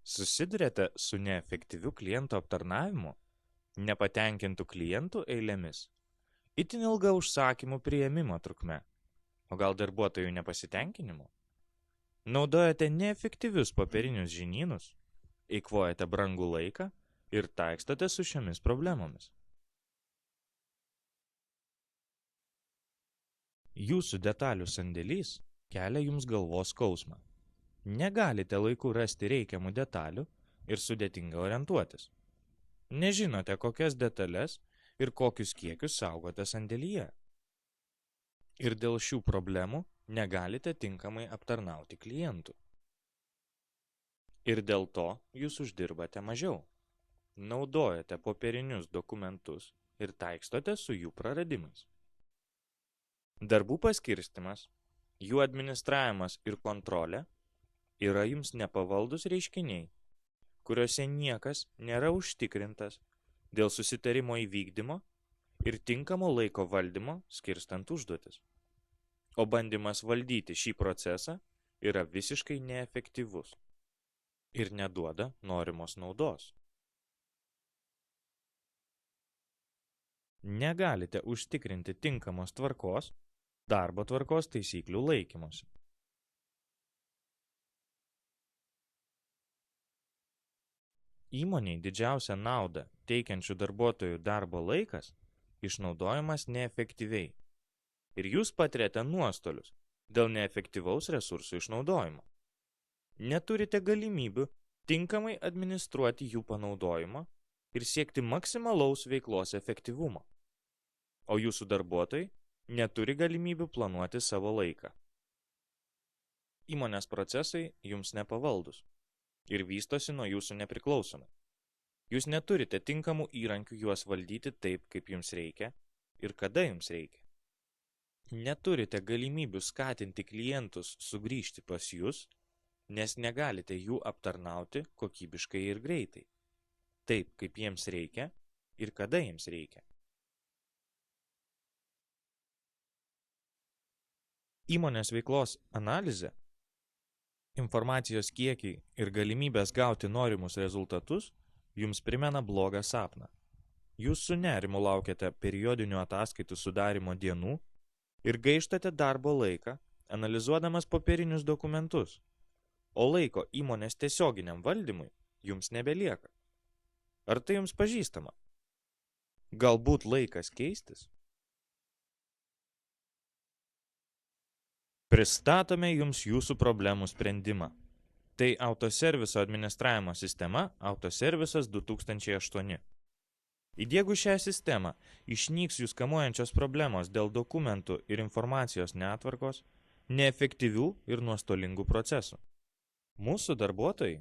Susiduriate su neefektyviu klientų aptarnavimu, nepatenkintų klientų eilėmis, itin ilga užsakymų priėmimo trukme, o gal darbuotojų nepasitenkinimu? Naudojate neefektyvius popierinius žinynus, eikvojate brangų laiką ir taikstate su šiomis problemomis. Jūsų detalių sandėlys kelia jums galvos skausmą. Negalite laiku rasti reikiamų detalių ir sudėtinga orientuotis. Nežinote, kokias detalės ir kokius kiekius saugote sandėlyje. Ir dėl šių problemų negalite tinkamai aptarnauti klientų. Ir dėl to jūs uždirbate mažiau. Naudojate popierinius dokumentus ir taikstote su jų praradimais. Darbų paskirstimas, jų administravimas ir kontrolė yra jums nepavaldus reiškiniai, kuriuose niekas nėra užtikrintas dėl susitarimo įvykdymo ir tinkamo laiko valdymo skirstant užduotis. O bandymas valdyti šį procesą yra visiškai neefektyvus ir neduoda norimos naudos. Negalite užtikrinti tinkamos tvarkos, darbo tvarkos taisyklių laikymosi. Įmonei didžiausią naudą teikiančių darbuotojų darbo laikas išnaudojamas neefektyviai ir jūs patiriate nuostolius dėl neefektyvaus resursų išnaudojimo. Neturite galimybių tinkamai administruoti jų panaudojimo ir siekti maksimalaus veiklos efektyvumo, o jūsų darbuotojai neturi galimybių planuoti savo laiką. Įmonės procesai jums nepavaldus ir vystosi nuo jūsų nepriklausomai. Jūs neturite tinkamų įrankių juos valdyti taip, kaip jums reikia ir kada jums reikia. Neturite galimybių skatinti klientus sugrįžti pas jūs, nes negalite jų aptarnauti kokybiškai ir greitai, taip, kaip jiems reikia ir kada jiems reikia. Įmonės veiklos analizė, informacijos kiekiai ir galimybės gauti norimus rezultatus jums primena blogą sapną. Jūs su nerimu laukiate periodinių ataskaitų sudarimo dienų ir gaištate darbo laiką, analizuodamas popierinius dokumentus, o laiko įmonės tiesioginiam valdymui jums nebelieka. Ar tai jums pažįstama? Galbūt laikas keistis? Pristatome jums jūsų problemų sprendimą. Tai autoserviso administravimo sistema Autoservisas 2008. Įdiegus šią sistemą išnyks jūs kamuojančios problemos dėl dokumentų ir informacijos netvarkos, neefektyvių ir nuostolingų procesų. Mūsų darbuotojai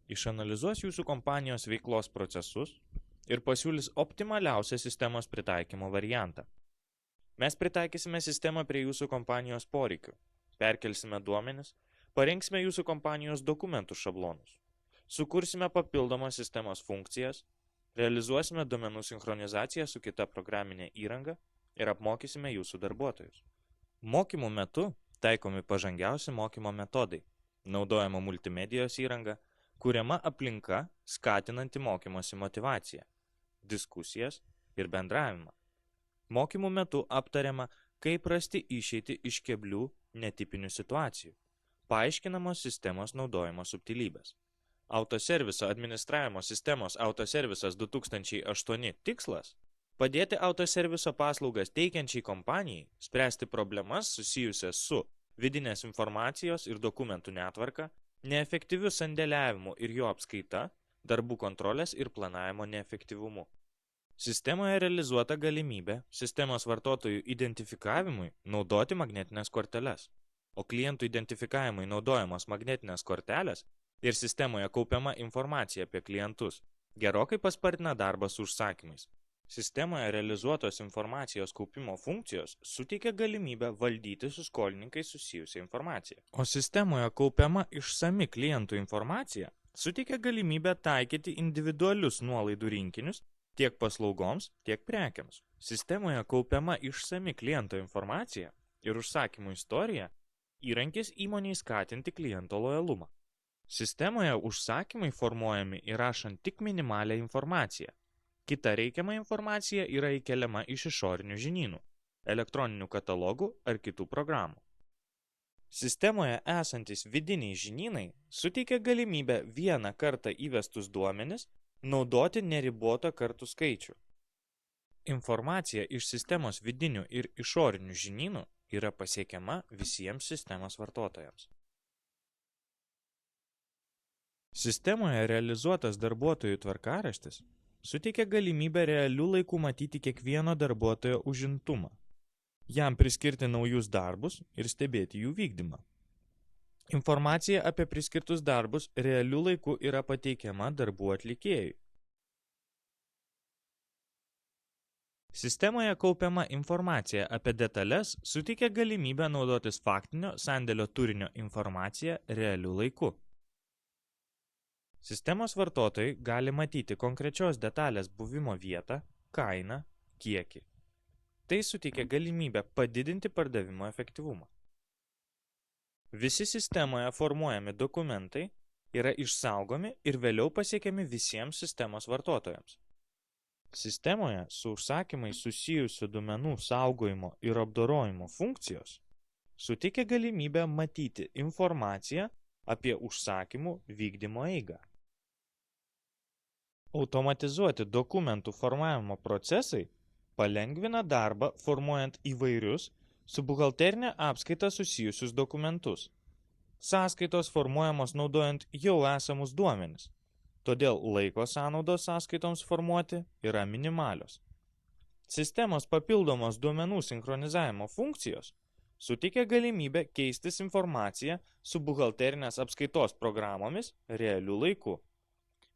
išanalizuos jūsų kompanijos veiklos procesus ir pasiūlys optimaliausią sistemos pritaikymo variantą. Mes pritaikysime sistemą prie jūsų kompanijos poreikių, perkelsime duomenis, parengsime jūsų kompanijos dokumentų šablonus, sukursime papildomas sistemos funkcijas, realizuosime duomenų sinchronizaciją su kita programinė įranga ir apmokysime jūsų darbuotojus. Mokymų metu taikomi pažangiausi mokymo metodai, naudojama multimedijos įranga, kuriama aplinka skatinanti mokymosi motyvaciją, diskusijas ir bendravimą. Mokymų metu aptariama, kaip rasti išeitį iš keblių netipinių situacijų, paaiškinamos sistemos naudojimo subtilybės. Autoserviso administravimo sistemos Autoservisas 2008 tikslas – padėti autoserviso paslaugas teikiančiai kompanijai spręsti problemas susijusias su vidinės informacijos ir dokumentų netvarka, neefektyviu sandėliavimu ir jo apskaita, darbų kontrolės ir planavimo neefektyvumu. Sistemoje realizuota galimybė sistemos vartotojų identifikavimui naudoti magnetinės korteles, o klientų identifikavimui naudojamos magnetinės kortelės ir sistemoje kaupiama informacija apie klientus gerokai paspartina darbą su užsakymais. Sistemoje realizuotos informacijos kaupimo funkcijos suteikia galimybę valdyti su skolininkais susijusią informaciją. O sistemoje kaupiama išsami klientų informacija suteikia galimybę taikyti individualius nuolaidų rinkinius tiek paslaugoms, tiek prekiams. Sistemoje kaupiama išsami kliento informacija ir užsakymų istorija įrankis įmonei skatinti kliento lojalumą. Sistemoje užsakymai formuojami įrašant tik minimalią informaciją. Kita reikiama informacija yra įkeliama iš išorinių žinynų, elektroninių katalogų ar kitų programų. Sistemoje esantis vidiniai žinynai suteikia galimybę vieną kartą įvestus duomenis naudoti neribotą kartų skaičių. Informacija iš sistemos vidinių ir išorinių žinynų yra pasiekiama visiems sistemos vartotojams. Sistemoje realizuotas darbuotojų tvarkaraštis suteikia galimybę realių laikų matyti kiekvieno darbuotojo užimtumą, jam priskirti naujus darbus ir stebėti jų vykdymą. Informacija apie priskirtus darbus realių laikų yra pateikiama darbų atlikėjui. Sistemoje kaupiama informacija apie detalės suteikia galimybę naudotis faktinio sandėlio turinio informacija realių laikų. Sistemos vartotojai gali matyti konkrečios detalės buvimo vietą, kainą, kiekį. Tai suteikia galimybę padidinti pardavimo efektyvumą. Visi sistemoje formuojami dokumentai yra išsaugomi ir vėliau pasiekiami visiems sistemos vartotojams. Sistemoje su užsakymais susijusių duomenų saugojimo ir apdorojimo funkcijos suteikia galimybę matyti informaciją apie užsakymų vykdymo eigą. Automatizuoti dokumentų formavimo procesai palengvina darbą formuojant įvairius su buhalterinė apskaita susijusius dokumentus. Sąskaitos formuojamos naudojant jau esamus duomenis, todėl laiko sąnaudos sąskaitoms formuoti yra minimalios. Sistemos papildomos duomenų sinchronizavimo funkcijos suteikia galimybę keistis informaciją su buhalterinės apskaitos programomis realių laikų.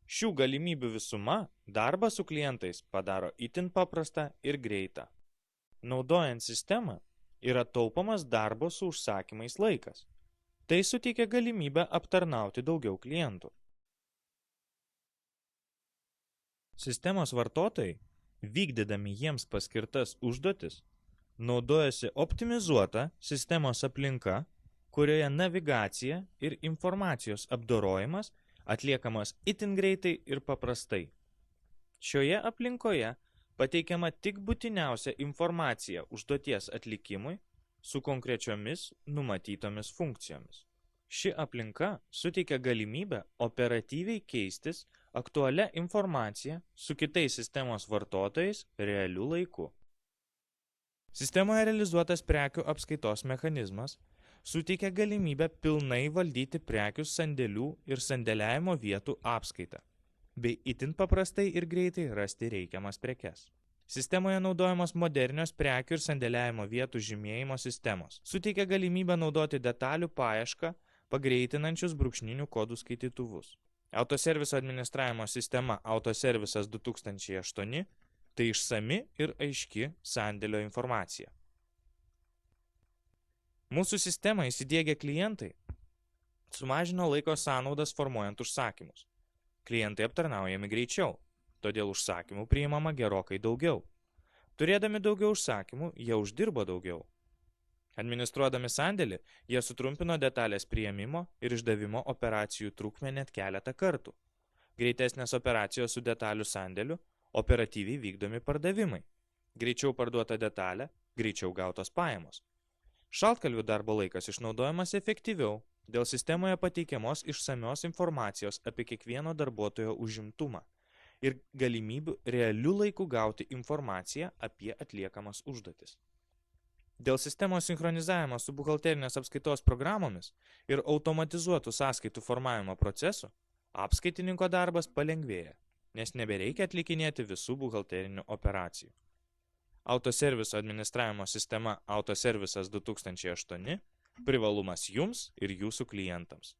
Šių galimybių visuma darbą su klientais padaro itin paprastą ir greitą. Naudojant sistemą yra taupomas darbo su užsakymais laikas. Tai suteikia galimybę aptarnauti daugiau klientų. Sistemos vartotojai, vykdydami jiems paskirtas užduotis, naudojasi optimizuota sistemos aplinka, kurioje navigacija ir informacijos apdorojimas atliekamas itin greitai ir paprastai. Šioje aplinkoje pateikiama tik būtiniausia informacija užduoties atlikimui su konkrečiomis numatytomis funkcijomis. Ši aplinka suteikia galimybę operatyviai keistis aktualią informaciją su kitais sistemos vartotojais realių laikų. Sistemoje realizuotas prekių apskaitos mechanizmas suteikia galimybę pilnai valdyti prekių sandėlių ir sandėliavimo vietų apskaitą, bei itin paprastai ir greitai rasti reikiamas prekes. Sistemoje naudojamos modernios prekių ir sandėliavimo vietų žymėjimo sistemos. Suteikia galimybę naudoti detalių paiešką, pagreitinančius brūkšninių kodų skaitytuvus. Autoserviso administravimo sistema Autoservisas 2008 tai išsami ir aiški sandėlio informacija. Mūsų sistemą įsidiegę klientai sumažino laiko sąnaudas formuojant užsakymus. Klientai aptarnaujami greičiau, todėl užsakymų priimama gerokai daugiau. Turėdami daugiau užsakymų, jie uždirbo daugiau. Administruodami sandėlį, jie sutrumpino detalės priėmimo ir išdavimo operacijų trukmę net keletą kartų. Greitesnės operacijos su detalių sandėliu, operatyviai vykdomi pardavimai. Greičiau parduota detalė, greičiau gautos pajamos. Šaltkalvių darbo laikas išnaudojamas efektyviau dėl sistemoje pateikiamos išsamios informacijos apie kiekvieno darbuotojo užimtumą ir galimybių realių laikų gauti informaciją apie atliekamas užduotis. Dėl sistemos sinchronizavimo su buhalterinės apskaitos programomis ir automatizuotų sąskaitų formavimo procesų, apskaitininko darbas palengvėja, nes nebereikia atlikinėti visų buhalterinių operacijų. Autoserviso administravimo sistema Autoservisas 2008 privalumas jums ir jūsų klientams.